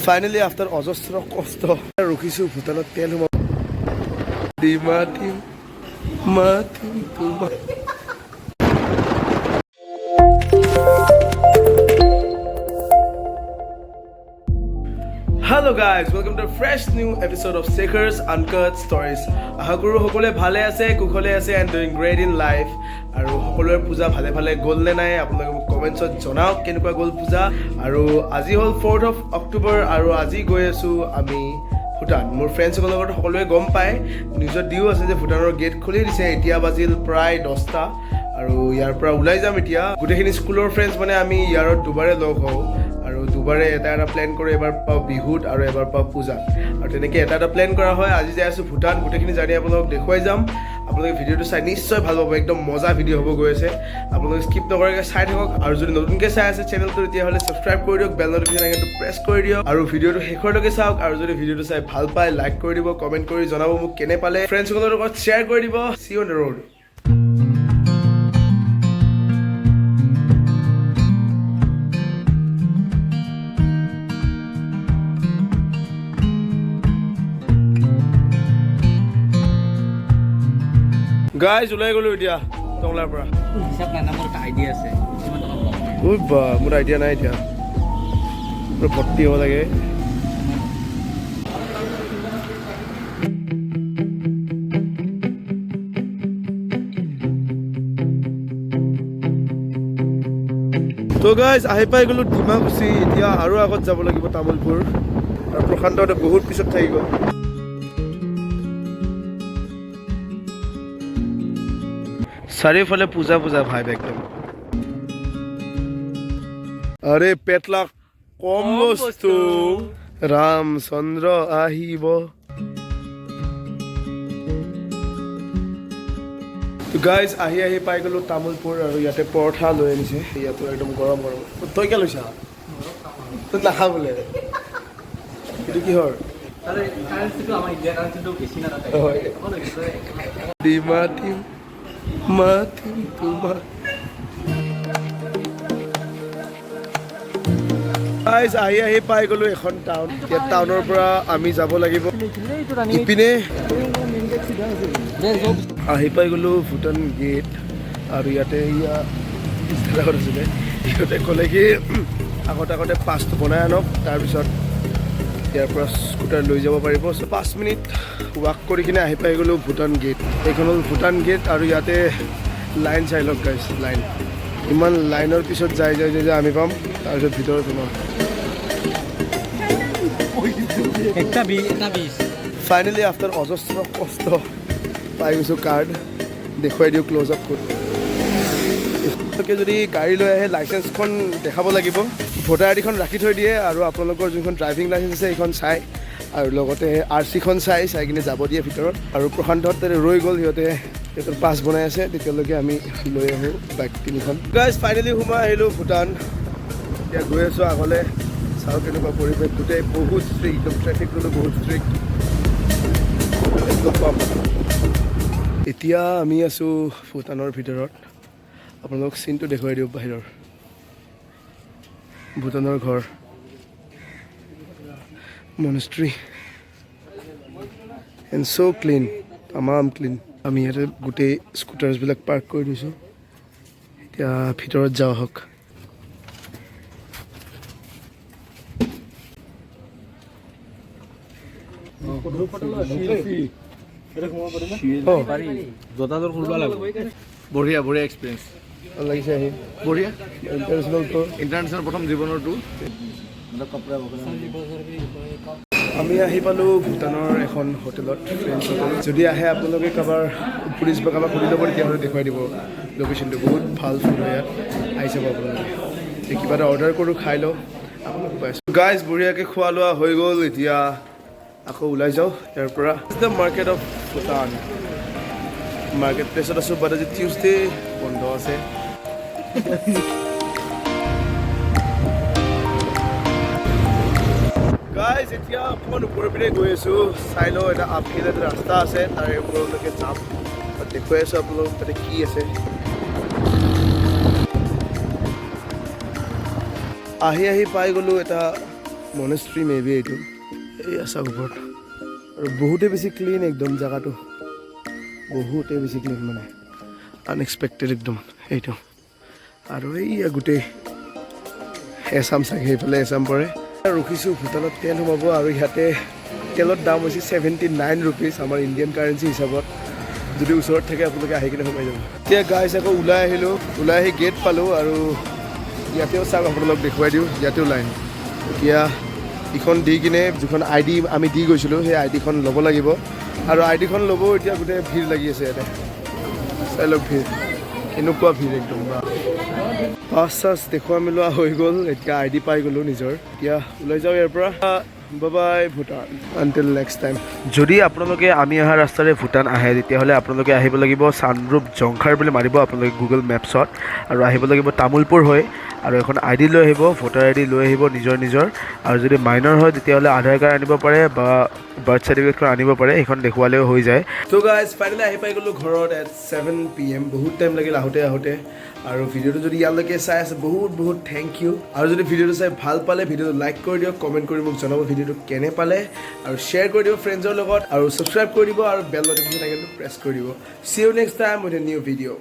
Finally, after অজস্ৰ কষ্ট ৰখিছো ভূটানত তেল মাতিম তোমাৰ। Hello guys, welcome to a fresh new episode of Shekhor's Uncut Stories. আশা কৰো সকলোৱে ভালে আছে, কুশলে আছে and doing great in life. আৰু সকলোৰে পূজা ভালে ভালে গ'ল নে নাই আপোনালোকে মোক কমেন্টছত জনাওক কেনেকুৱা গ'ল পূজা। আৰু আজি হ'ল 4th of October আৰু আজি গৈ আছো আমি ভূটান। মোৰ ফ্ৰেণ্ডসকলৰ লগত সকলোৱে গম পায় নিউজত দিও আছে যে ভূটানৰ গেট খুলি দিছে। এতিয়া বাজিল প্ৰায় 10টা আৰু ইয়াৰ পৰা ওলাই যাম এতিয়া। গোটেইখিনি স্কুলৰ ফ্ৰেণ্ডছ মানে আমি ইয়াৰত দুবাৰে লগ হওঁ আৰু দুবাৰে এটা প্লেন কৰোঁ, এবাৰ পাওঁ বিহুত আৰু এবাৰ পাওঁ পূজাত। আৰু তেনেকৈ এটা প্লেন কৰা হয়। আজি যাই আছোঁ ভূটান, গোটেইখিনি জানি আপোনালোকক দেখুৱাই যাম। আপোনালোকে ভিডিঅ'টো চাই নিশ্চয় ভাল পাব, একদম মজা ভিডিঅ' হ'ব গৈ আছে। আপোনালোকে স্কিপ নকৰাকৈ চাই থাকক আৰু যদি নতুনকৈ চাই আছে চেনেলটো তেতিয়াহ'লে ছাবস্ক্ৰাইব কৰি দিয়ক, বেল নটিফিকেশ্যন আইকনটো প্ৰেছ কৰি দিয়ক আৰু ভিডিঅ'টো শেষৰলৈকে চাওক। আৰু যদি ভিডিঅ'টো চাই ভাল পায় লাইক কৰি দিব, কমেণ্ট কৰি জনাব মোক কেনে পালে, ফ্ৰেণ্ডছসকলৰ লগত শ্বেয়াৰ কৰি দিব। See you on the road. Guys ওলাই গ'লো এতিয়া টংলাৰ পৰা। মোৰ আইডিয়া নাই এতিয়া, মোৰ ভৰ্তি হ'ব লাগে। তো গাইজ আহি পাই গ'লো ডিমাকুচি। এতিয়া আৰু আগত যাব লাগিব তামোলপুৰ আৰু প্ৰশান্তহঁতে বহুত পিছত থাকি গ'ল। চাৰিওফালে পূজা পূজা ভাইব একদম। আৰে পেটলা কম বস্তু, ৰামচন্দ্ৰ আহিব। গাইজ আহি পাই গ'লো তামোলপুৰ আৰু ইয়াতে পৰঠা লৈ আনিছে। ইয়াতো একদম গৰম গৰম। তই কিয় লৈছা? তই নাখা বোলে। এইটো কিহৰ? মাতিম তোমাৰ। গাইজ আহি পাই গ'লো এখন টাউন। ইয়াত টাউনৰ পৰা আমি যাব লাগিব ইপিনে। আহি পাই গ'লো ভূটান গেট আৰু ইয়াতে আছিলে সিহঁতে ক'লে কি আগতে পাছটো বনাই আনক, তাৰপিছত ইয়াৰ পৰা স্কুটাৰ লৈ যাব পাৰিব। 5 মিনিট ৱাক কৰি কিনে আহি পাই গ'লো ভূটান গেট। এইখন হ'ল ভূটান গেট আৰু ইয়াতে লাইন চাই লওক গাইজ, লাইন ইমান লাইনৰ পিছত যাই আমি পাম, তাৰপিছত ভিতৰত সোমাম। ফাইনেলি আফটাৰ অজস্ৰ কষ্ট পাই গৈছোঁ কাৰ্ড। দেখুৱাই দিওঁ ক্ল'জ আপ কৰি। যদি গাড়ী লৈ আহে লাইচেঞ্চখন দেখাব লাগিব, ভোটাৰ আইডিখন ৰাখি থৈ দিয়ে আৰু আপোনালোকৰ যোনখন ড্ৰাইভিং লাইচেঞ্চ আছে সেইখন চাই আৰু লগতে RC-খন চাই কিনে যাব দিয়ে ভিতৰত। আৰু প্ৰশান্তহঁত ৰৈ গ'ল, সিহঁতৰ পাছ বনাই আছে, তেতিয়ালৈকে আমি লৈ আহোঁ বাইক 3খন। গাইজ ফাইনেলি সোমাই আহিলোঁ ভূটান। এতিয়া গৈ আছোঁ আগলৈ, চাওঁ কেনেকুৱা পৰিৱেশ। গোটেই বহুত ষ্ট্ৰিক্ট, একদম ট্ৰেফিক ৰুলো বহুত ষ্ট্ৰিক্ট। এতিয়া আমি আছোঁ ভূটানৰ ভিতৰত। আপোনালোকক চিনটো দেখুৱাই দিওঁ বাহিৰৰ। ভূটানৰ ঘৰ, মনেষ্ট্ৰী এণ্ড চ' ক্লিন, তামাম ক্লিন। আমি ইয়াতে গোটেই স্কুটাৰ্ছবিলাক পাৰ্ক কৰি দিছোঁ। এতিয়া ভিতৰত যাওঁ আহক। বঢ়িয়া এক্সপিৰিয়েঞ্চ লাগিছে আহি, বঢ়িয়া। ইণ্টাৰনেশ্যনেল প্ৰথম জীৱনৰ টুৰ। কপৰা আমি আহি পালোঁ ভূটানৰ এখন হোটেলত। Friends hotel. যদি আহে আপোনালোকে কাৰোবাৰ পুলিচ বা কাৰোবাক সুধি ল'ব, তেতিয়াহ'লে দেখুৱাই দিব লোকেশ্যনটো। বহুত ভাল ফুড হয় ইয়াত, আহি চাব আপোনালোকে। কিবা এটা অৰ্ডাৰ কৰোঁ, খাই লওঁ, আপোনালোকে পাইছোঁ। গাইজ বঢ়িয়াকৈ খোৱা লোৱা হৈ গ'ল। এতিয়া আকৌ ওলাই যাওঁ ইয়াৰ পৰা। The market of Bhutan. Market প্লেচত আছোঁ, বাট আজি টিউজডে বন্ধ আছে। গাইজ এতিয়া অকণমান ওপৰৰ পিনে গৈ আছোঁ। চাই লওঁ এটা আপহিল এটা ৰাস্তা আছে, তাৰে ওপৰলৈকে যাম। দেখুৱাই আছোঁ আপোনালোকক তাতে কি আছে। আহি পাই গ'লোঁ এটা মনেষ্ট্ৰী মে বি এইটো এই আছে ওপৰত আৰু বহুতেই বেছি ক্লিন একদম জেগাটো বহুতেই বেছি ক্লিন মানে আনএক্সপেক্টেড একদম এইটো আৰু এইয়া গোটেই এছাম চাগে সেইফালে এছাম পৰে ৰখিছোঁ ভূটানত তেল সোমাব আৰু ইয়াতে তেলৰ দাম হৈছে 79 ৰুপিজ আমাৰ ইণ্ডিয়ান কাৰেঞ্চি হিচাপত যদি ওচৰত থাকে আপোনালোকে আহি কিনে সোমাই যাব এতিয়া গাইছ আকৌ ওলাই আহিলোঁ ওলাই আহি গেট পালোঁ আৰু ইয়াতেও চাওক আপোনালোক দেখুৱাই দিওঁ ইয়াতেও লাইন এতিয়া ইখন দি কিনে যিখন ID আমি দি গৈছিলোঁ সেই IDখন ল'ব লাগিব আৰু IDখন ল'ব এতিয়া গোটেই ভিৰ লাগি আছে ইয়াতে চাই লওক ভিৰ এনেকুৱা ভিৰ একদম পাছ চাছ দেখুওৱা মেলোৱা হৈ গ'ল এতিয়া ID পাই গ'লোঁ নিজৰ এতিয়া ওলাই যাওঁ ইয়াৰ পৰা বাই ভূটান আনটিল নেক্সট টাইম যদি আপোনালোকে আমি অহা ৰাস্তাৰে ভূটান আহে তেতিয়াহ'লে আপোনালোকে আহিব লাগিব চামদ্ৰুপ জংখাৰ বুলি মাৰিব আপোনালোকে গুগল মেপছত আৰু আহিব লাগিব তামোলপুৰ হৈ আৰু এখন ID লৈ আহিব ভোটাৰ ID লৈ আহিব নিজৰ আৰু যদি মাইনৰ হয় তেতিয়াহ'লে আধাৰ কাৰ্ড আনিব পাৰে বা বাৰ্থ চাৰ্টিফিকেটখন আনিব পাৰে সেইখন দেখুৱালেও হৈ যায় তো গাইজ ফাইনেলি আহি পাই গ'লোঁ ঘৰত এট 7 PM বহুত টাইম লাগিল আহোঁতে আৰু ভিডিঅ'টো যদি ইয়ালৈকে চাই আছে বহুত থেংক ইউ আৰু যদি ভিডিঅ'টো চাই ভাল পালে ভিডিঅ'টো লাইক কৰি দিয়ক কমেণ্ট কৰি মোক জনাব ভিডিঅ'টো কেনে পালে আৰু শ্বেয়াৰ কৰি দিব ফ্ৰেণ্ডছৰ লগত আৰু ছাবস্ক্ৰাইব কৰি দিব আৰু বেল নটিফিকেশ্যন আইকনটো প্ৰেছ কৰি দিব see you next time with a new video